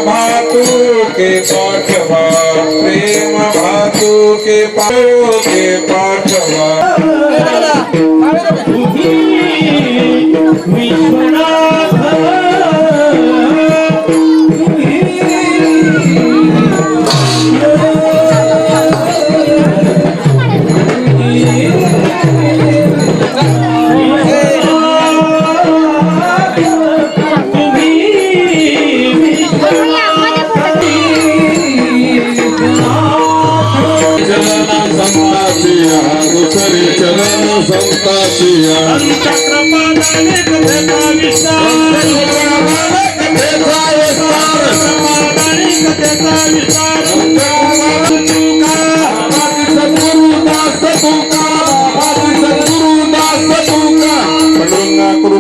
भातु के पाठवा प्रेम भातु के पाठवा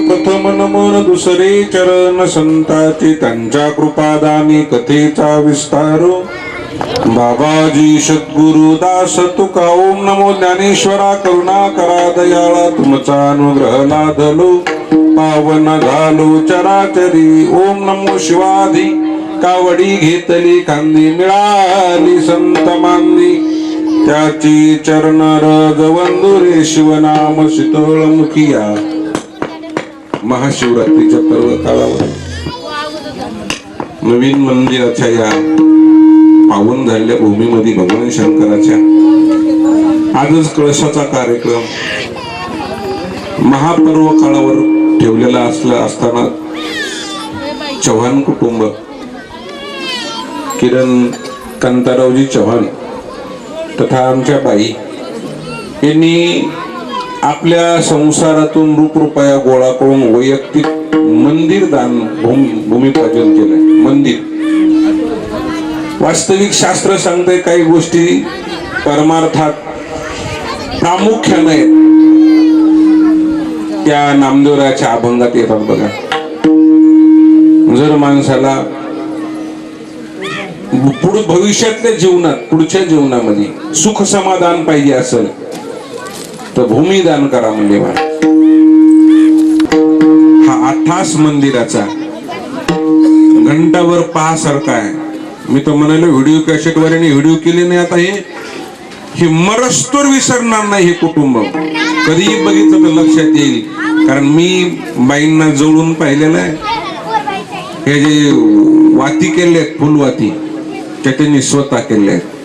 प्रथम नमन दुसरे चरण संताची त्यांच्या कृपादानी कथेचा विस्तार बाबाजी सद्गुरु दास तुका ओम नमो ज्ञानेश्वरा करुणा करा दयाळा तुमचा अनुग्रह लादलो पावन झालो चराचरी ओम नमो शिवाधी कावडी घेतली खांदी मिळाली संत मांदी त्याची चरण रग वंदुरे शिवनाम शीतळ मुखिया महाशिवरात्रीच्या पर्व काळावर नवीन मंदिराच्या या पावन झालेल्या भूमीमध्ये भगवान शंकराच्या आजच कळशाचा कार्यक्रम महापर्व काळावर ठेवलेला असताना चव्हाण कुटुंब किरण कांतारावजी चव्हाण तथा आमच्या बाई यांनी आपल्या संसारातून रूपरुपया गोळा करून वैयक्तिक मंदिर दान भूमिपूजन केलंय. मंदिर वास्तविक शास्त्र सांगते काही गोष्टी परमार्थात प्रामुख्याने त्या नामदेवराच्या अभंगात येतात बघा. जर माणसाला भविष्यातल्या जीवनात पुढच्या जीवनामध्ये सुख समाधान पाहिजे असेल तर भूमिदान करा म्हणजे हा अट्ठास मंदिराचा घंटावर पाहासारखा आहे. मी तर म्हणालो व्हिडिओ कॅसेट वर व्हिडिओ केले नाही. आता हे मरस्तोर विसरणार नाही हे कुटुंब. कधीही बघितलं तर लक्षात येईल. कारण मी बाईंना जवळून पाहिलेलं आहे. हे जे वाती केले आहेत फुलवाती त्या त्यांनी स्वतः केले आहेत.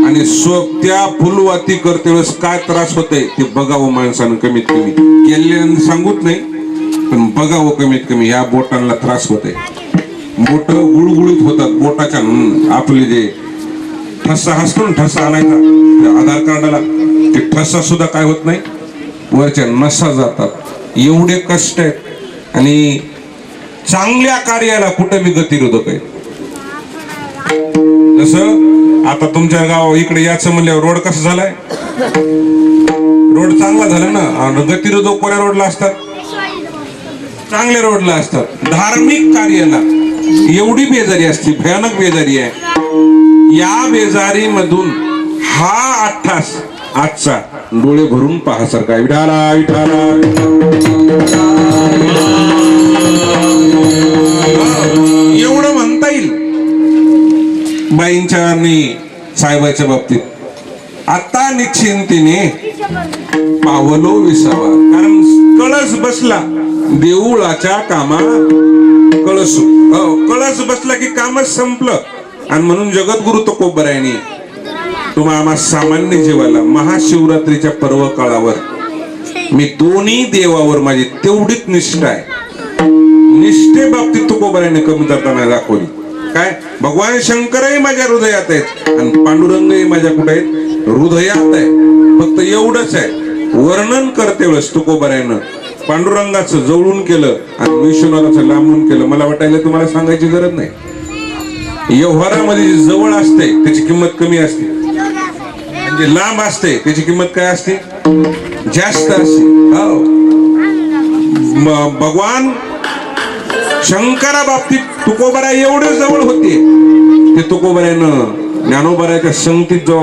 आणि त्या फुलवाती करते वेळेस काय त्रास होते ते बघावं माणसानं. कमीत कमी केले सांगूत नाही पण बघावं कमीत कमी. या बोटांना त्रास होते. बोट गुळगुळीत होतात. बोटाच्या आपले जे ठसा असतो ना ठसा आणायचा आधार कार्डाला ते ठसा सुद्धा काय होत नाही वरच्या नसा जातात. एवढे कष्ट आहेत. आणि चांगल्या कार्याला कुठे मी गतिरोधक आहे. जसं आता तुमच्या गाव इकडे याचं म्हणल्यावर रोड कसा झालाय. रोड चांगला झाला ना. गतिरोधक कोण्या रोडला असतात चांगल्या रोडला असतात. धार्मिक कार्याला एवढी बेजारी असते भयानक बेजारी आहे. या बेजारी मधून हा अट्ठास आजचा डोळे भरून पाहासारखा विठाला विठाला एवढं म्हणता येईल बाईंच्या आणि साहेबाच्या बाबतीत. आता निश्चिंतीने पावलो विसावा. कारण कळस बसला देऊळाच्या कामा कळस कळस बसला की कामच संपलं. आणि म्हणून जगद्गुरु तुकोबरायांनी तुम्हा आम्हा सामान्य जीवाला महाशिवरात्रीच्या पर्व काळावर मी दोन्ही देवावर माझी तेवढीच निष्ठा आहे. निष्ठे बाबतीत तुकोबरायांनी कमतरता नाही दाखवली. काय भगवान शंकरही माझ्या हृदयात आहेत आणि पांडुरंगही माझ्या कुठे आहेत हृदयात आहे. फक्त एवढंच आहे वर्णन करते वेळेस तुकोबरायानं पांडुरंगाचं जवळून केलं आणि विश्वनाथाचं लांबून केलं. मला वाटायला तुम्हाला सांगायची गरज नाही. व्यवहारामध्ये जवळ असते त्याची किंमत कमी असते. म्हणजे लांब असते त्याची किंमत काय असते जास्त असते. भगवान शंकरा बाबतीत तुकोबराय एवढे जवळ होते ते तुकोबऱ्यानं ज्ञानोबऱ्याच्या संगतीत जो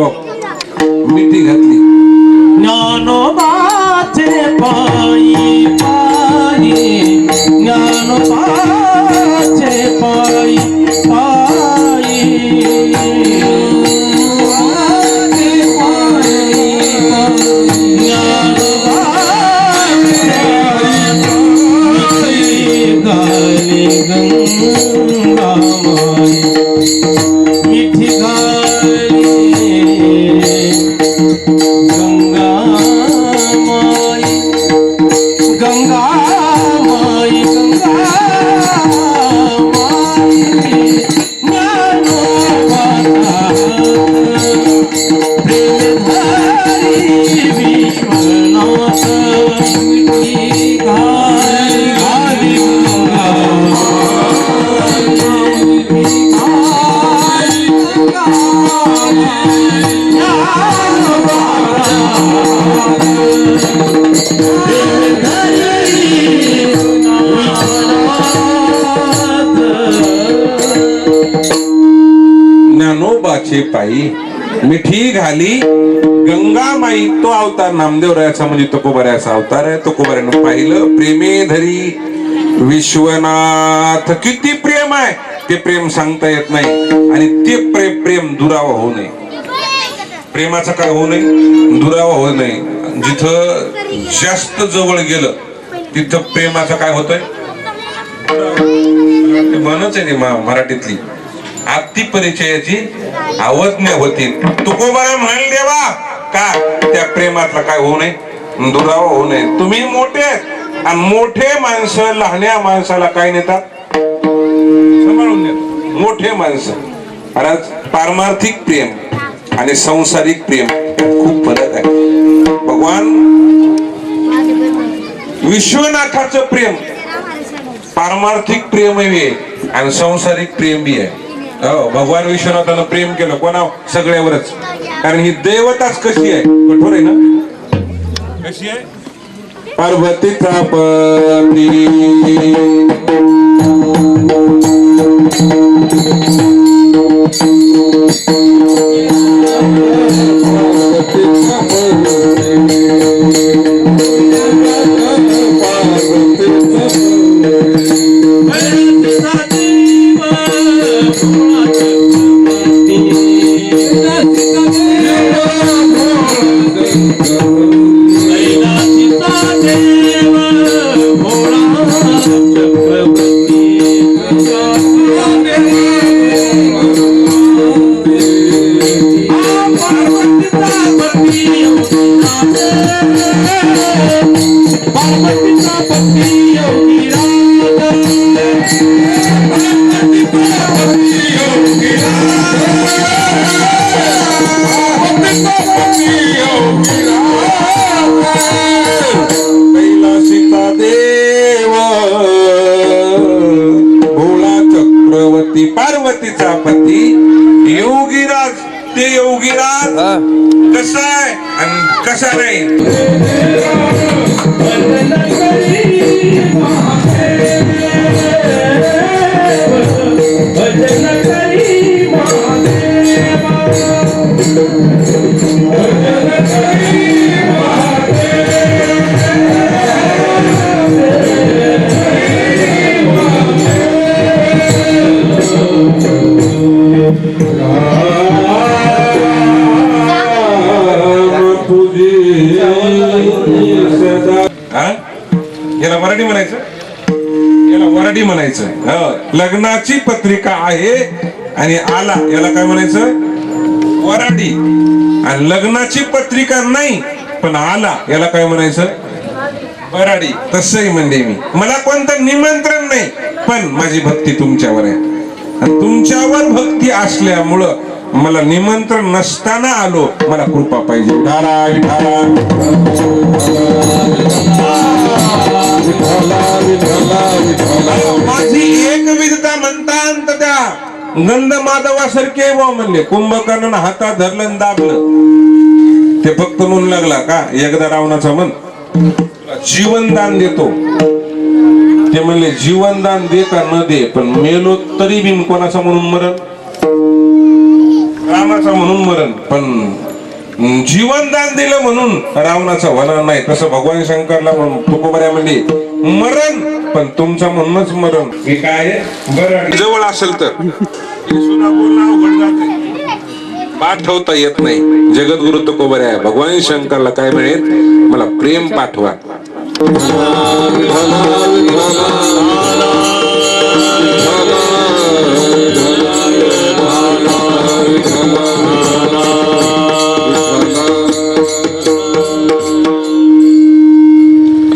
मिठी घातली. ज्ञानोबाचे पायी पायी ज्ञानोबाचे पायी पायी गाली गंगामाई मिठी गाली गंगामाई गंगामाई गंगामाई ज्ञानोबाचा प्रेमधारी विश्वनाथ मिठी गाली गाली ज्ञानोबाचे पायी मिठी घाली गंगामाई. तो अवतार नामदेवरायाचा म्हणजे तुकोबऱ्याचा अवतार आहे. तुकोबऱ्यानं पाहिलं प्रेमे धरी विश्वनाथ. किती प्रेम आहे ते प्रेम सांगता येत नाही. आणि ते प्रेम दुरावा होऊ नये. प्रेमाचं काय होऊ नये, दुरावा होऊ नये. जिथं जास्त जवळ गेलं तिथं प्रेमाचं काय होतंय, म्हणच आहे मराठीतली आत्ती परिचयाची अवज्ञा होती. तुकोबरा म्हणाल देवा का त्या प्रेमातला काय होऊ नये, दुरावा होऊ नये. तुम्ही मोठे आणि मोठे माणसं लहान्या माणसाला काय नेतात, सांभाळून नेतात. मोठे माणसं. आणि पारमार्थिक प्रेम आणि सांसारिक प्रेम खूप फरक आहे. भगवान विश्वनाथाचं प्रेम पारमार्थिक प्रेम आहे आणि सांसारिक प्रेम बी आहे. भगवान विश्वनाथानं प्रेम केलं कोणा, सगळ्यावरच. कारण ही देवताच कशी आहे, कठोर आहे ना. कशी आहे, पार्वतीचा पती पार्वतीचा पती योगीराज. ते योगीराज कसा आहे आणि कसा नाही. याला वराडी म्हणायचं, याला वराडी म्हणायचं. लग्नाची पत्रिका आहे आणि आला याला काय म्हणायचं, वराडी. आणि लग्नाची पत्रिका नाही पण आला याला काय म्हणायचं, वराडी. तसंही म्हणते मी, मला कोणतं निमंत्रण नाही पण माझी भक्ती तुमच्यावर आहे. आणि तुमच्यावर भक्ती असल्यामुळं मला निमंत्रण नसताना आलो, मला कृपा पाहिजे. माझी एक विधता म्हणतात त्या गंध माधवासारखे व म्हणले. कुंभकर्ण हातात धरलं दाबलं. ते फक्त म्हणू लागला का एकदा रावणाचा मन जीवनदान देतो. ते म्हणले जीवनदान दे का न दे पण मेलो तरी बिन कोणाचा म्हणून मरण. रावणाचा म्हणून मरण, पण जीवनदान दिलं म्हणून रावणाचा होणार नाही. तसं भगवान शंकरला तुकोबऱ्या म्हणजे मरण, पण तुमचं म्हणूनच मरण. हे काय बरं जवळ असेल तर सुद्धा बोलणं अवघड जाते, पाठवता येत नाही. जगद्गुरु तुकोबऱ्या भगवान शंकरला काय मिळेल, मला प्रेम पाठवा.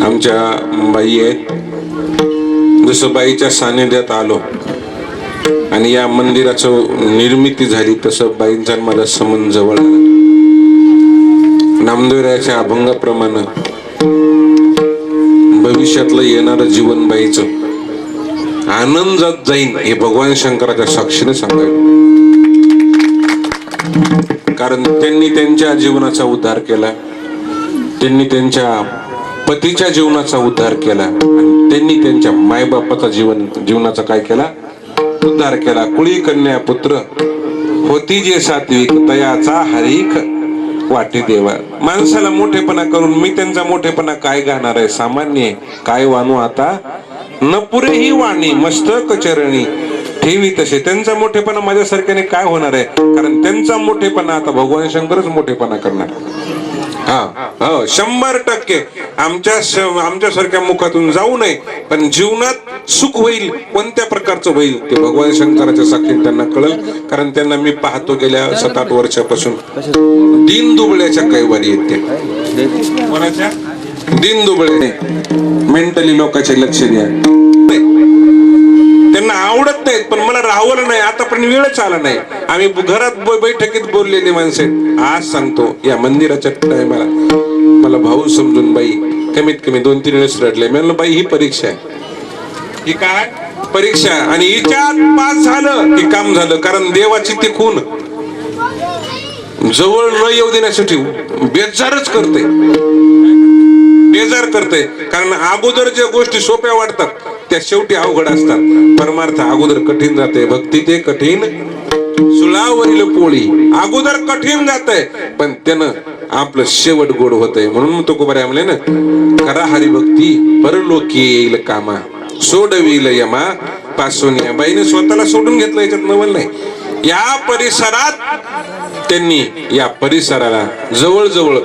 आमच्या बाई आहेत, जसं बाईच्या सानिध्यात आलो आणि या मंदिराचं निर्मिती झाली, तसं बाईंचा माझा संबंध जवळ आला. नामदेवरायाच्या अभंगाप्रमाणे भविष्यातलं येणारं जीवन बाईचं आनंदात जाईन हे भगवान शंकराच्या साक्षीने सांगायचं. कारण त्यांनी त्यांच्या जीवनाचा उद्धार केला, त्यांनी त्यांच्या पतीच्या जीवनाचा उद्धार केला आणि त्यांनी त्यांच्या मायबापाचा जीवनाचा काय केला, उद्धार केला. कुळी कन्या पुत्र होती जे सात्विक, तयाचा हरीख वाटी देवा. माणसाला मोठेपणा करून मी त्यांचा मोठेपणा काय गाणार आहे, सामान्य काय वानू आता न पुरे ही वाणी, मस्तक चरणी ठेवी तसे. त्यांचा मोठेपणा माझ्यासारख्याने काय होणार आहे, कारण त्यांचा मोठेपणा आता भगवान शंकरच मोठेपणा करणार. हा हो 100% आमच्यासारख्या मुखातून जाऊ नये, पण जीवनात सुख होईल, कोणत्या प्रकारचं होईल ते भगवान शंकराच्या साक्षीने त्यांना कळल. कारण त्यांना मी पाहतो गेल्या 7-8 वर्षापासून दिन दुबळ्याच्या कैवारी येते. कोणाच्या दिन दुबळे, मेंटली लोकांचे लक्ष द्या. त्यांना आवडत नाहीत, पण मला राहवलं नाही, आतापर्यंत वेळच आला नाही. आम्ही घरात बैठकीत बोललेली माणसे आज सांगतो, या मंदिराच्या टायमाला मला भाऊ समजून बाई कमीत कमी 2-3 वेळेस रडले. मी म्हणलं बाई ही परीक्षा आहे, ही काय परीक्षा, आणि हिच्यात पास झालं की काम झालं. कारण देवाची ती खून जवळ न येऊ देण्यासाठी बेजारच करते, बेजार करते. कारण अगोदर ज्या गोष्टी सोप्या वाटतात त्या शेवटी अवघड असतात. परमार्थ अगोदर कठीण जाते, भक्ती ते कठीण सुळावरील पोळी. अगोदर कठीण जातंय, पण त्यानं आपलं शेवट गोड होतंय. म्हणून तुकोबऱ्या म्हणले ना, करा हरिभक्ती परलोकी येईल कामा, सोडविल यमा पासून. या बाईने स्वतःला सोडून घेतलं, याच्यात नवल नाही. या परिसरात त्यांनी या परिसराला जवळजवळ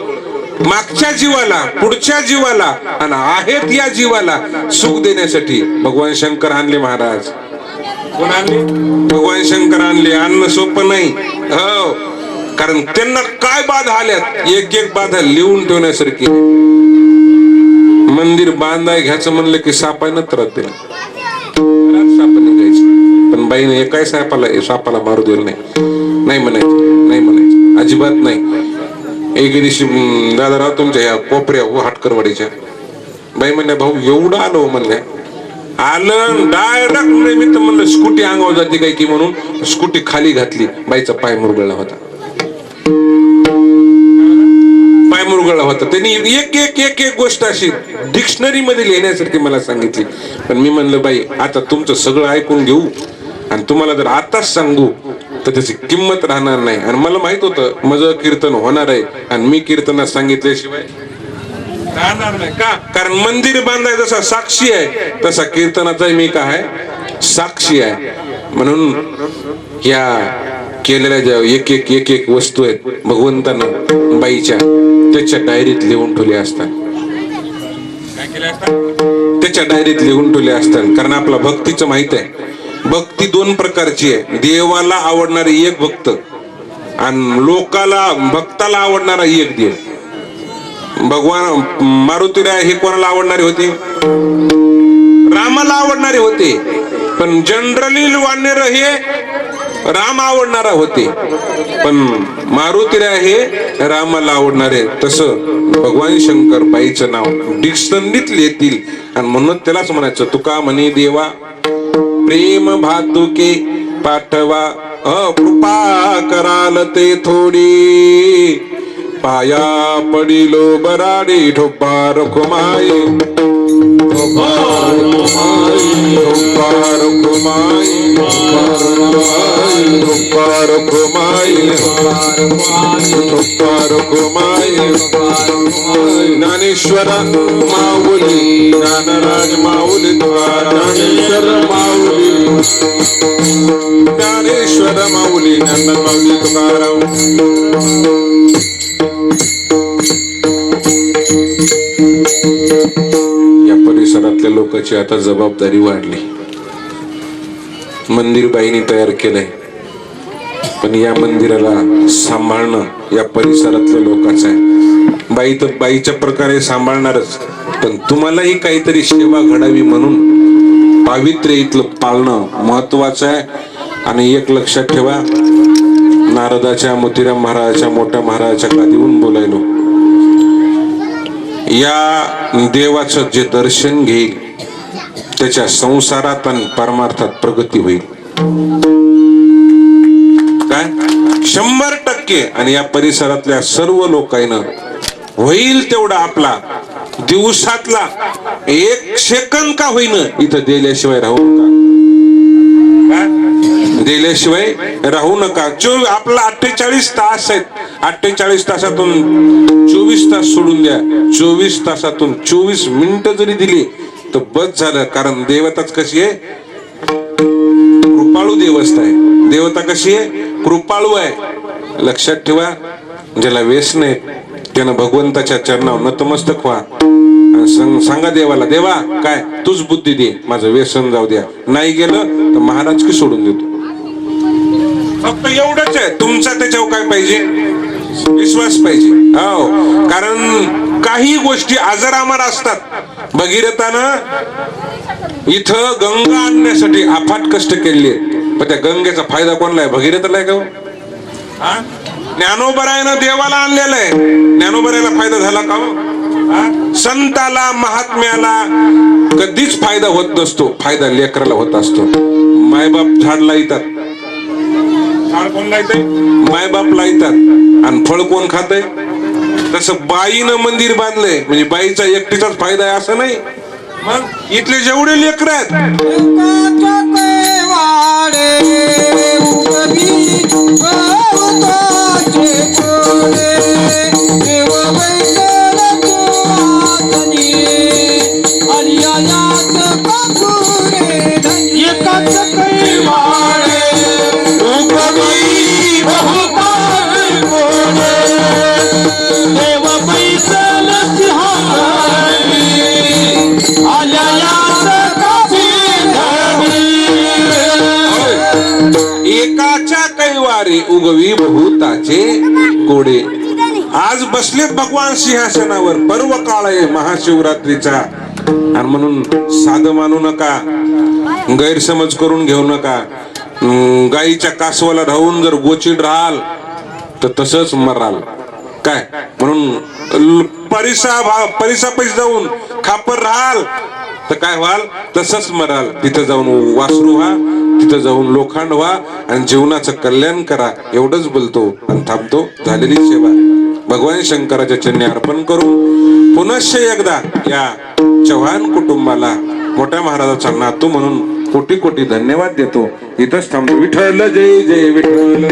मागच्या जीवाला, पुढच्या जीवाला आणि आहेत या जीवाला सुख देण्यासाठी भगवान शंकर आणले महाराज. कोण आणले? भगवान शंकर आणले. आणणं सोपं नाही हो, कारण त्यांना काय बाधा आल्यात, एक एक बाधा लिहून ठेवण्यासारखी. मंदिर बांधाय घ्यायचं म्हणलं की सापानं त्रास दिला, साप निघायचं, पण बाईने एकाही सापाला मारू दिलं नाही म्हणायचं, अजिबात नाही. एक दिवशी दादाराव तुमच्या या कोपऱ्या हाटकरवाडीच्या बाई म्हणल्या, भाऊ एवढं आलो म्हणल्या, आलं डायरेक्ट मी तर म्हणलं स्कूटी अंगावर जाते काय की, म्हणून स्कूटी खाली घातली. बाईचा पाय मुरगळला होता, पाय मुरगळला होता. त्यांनी एक एक एक एक गोष्ट अशी डिक्शनरी मध्ये लिहिण्यासारखी मला सांगितली. पण मी म्हणलं बाई आता तुमचं सगळं ऐकून घेऊ आणि तुम्हाला जर आताच सांगू तर त्याची किंमत राहणार नाही. आणि मला माहित होतं माझं कीर्तन होणार आहे आणि मी कीर्तनात सांगितल्याशिवाय राहणार नाही. का? कारण मंदिर बांधाय जसा साक्षी आहे तसा कीर्तनाचा मी काय साक्षी आहे. म्हणून या केलेल्या ज्या एक एक एक एक वस्तू आहेत भगवंतानं बाईच्या त्याच्या डायरीत लिहून ठेवल्या असतात. काय केल्या असतात? त्याच्या डायरीत लिहून ठेवल्या असतात. कारण आपला भक्तीचं माहित आहे, भक्ती 2 प्रकारची आहे. देवाला आवडणारी एक भक्त आणि लोकाला भक्ताला आवडणारा एक देव. भगवान मारुतीराय हे कोणाला आवडणारे होते? रामाला आवडणारे होते. पण जनरली वानर हे राम आवडणारा होते, पण मारुतीराय हे रामाला आवडणारे. तसं भगवान शंकर बाईचं नाव डिक्शनरीत लिहितील आणि म्हणून त्यालाच म्हणायचं तुका म्हणे देवा प्रेम भातुके पाठवा, कृपा कराल ते थोडी, पाया पडिलो बराडी ठोपा रखुमाये. ज्ञानेश्वर माऊली ज्ञानराज माऊली ज्ञानेश्वर माऊली ज्ञानेश्वर माऊली ज्ञान माऊली तुकाराम. या परिसरातल्या लोकांची आता जबाबदारी वाढली. मंदिर बाईंनी तयार केलंय, पण या मंदिराला सांभाळणं या परिसरातल्या लोकांचं आहे. बाई तर बाईच्या प्रकारे सांभाळणारच, पण तुम्हालाही काहीतरी सेवा घडावी म्हणून पावित्र्य इथलं पाळणं महत्वाचं आहे. आणि एक लक्षात ठेवा, नारदाच्या मोतीराम महाराजाच्या मोठ्या महाराजाच्या गादीवरून बोलायलो, या देवाचं जे दर्शन घेईल त्याच्या संसारात आणि परमार्थात प्रगती होईल. काय 100%. आणि या परिसरातल्या सर्व लोकांना होईल तेवढा आपला दिवसातला 1 सेकंद का होईना इथं दिल्याशिवाय राहू नका. दिल्याशिवाय राहू नका. आपला 48 तास आहेत. 48 तासातून 24 तास सोडून द्या. 24 तासातून 24 मिनिटं जरी दिली तर बस झालं. कारण देवताच कशी आहे, कृपाळू देवस्था आहे. देवता कशी आहे, कृपाळू आहे. लक्षात ठेवा, ज्याला व्यसन आहे त्यानं भगवंताच्या चरणावर नतमस्तक व्हा. सांगा देवाला, देवा काय तूच बुद्धी दे, माझं व्यसन जाऊ द्या. नाही गेलं तर महाराज की सोडून देतो. फक्त एवढंच आहे. तुमचा त्याच्यावर काय पाहिजे, विश्वास पाहिजे. हो, कारण काही गोष्टी आजारामार असतात. भगीरथानं इथं गंगा आणण्यासाठी अफाट कष्ट केले, पण त्या गंगेचा फायदा कोणला आहे, भगीरथाला आहे का? ज्ञानोबरायनं देवाला आणलेलं आहे, ज्ञानोबरायला फायदा झाला का? संताला महात्म्याला कधीच फायदा होत नसतो, फायदा लेकराला होत असतो. मायबाप झाड लाईतात, झाड कोण लायतंय, मायबाप लाईतात, आणि फळ कोण खातंय? तसं बाईनं मंदिर बांधलंय म्हणजे बाईचा एकटीचाच फायदा आहे असं नाही. मग इथले जेवढे लेकर आहेत, एकाच्या कैवारे उगवी बहुताचे कोडे. आज बसलेत भगवान सिंहासनावर, पर्व काळ आहे महाशिवरात्रीचा. आणि म्हणून साधं मानू नका, गैरसमज करून घेऊ नका. गाईच्या कासवाला राहून जर गोचिड राहाल तर तसंच मराल. काय म्हणून परिसापाशी जाऊन खापर राहाल तर काय व्हाल, तसंच मराल. तिथं जाऊन वासरू व्हा, तिथं जाऊन लोखंड व्हा आणि जीवनाचं कल्याण करा. एवढंच बोलतो आणि थांबतो. झालेली सेवा भगवान शंकराच्या चरणी अर्पण करून पुनश्च एकदा या चव्हाण कुटुंबाला मोठ्या महाराजाचा नातू म्हणून कोटी कोटी धन्यवाद देतो. इथंच थांबतो. विठ्ठल जय जय विठ्ठल,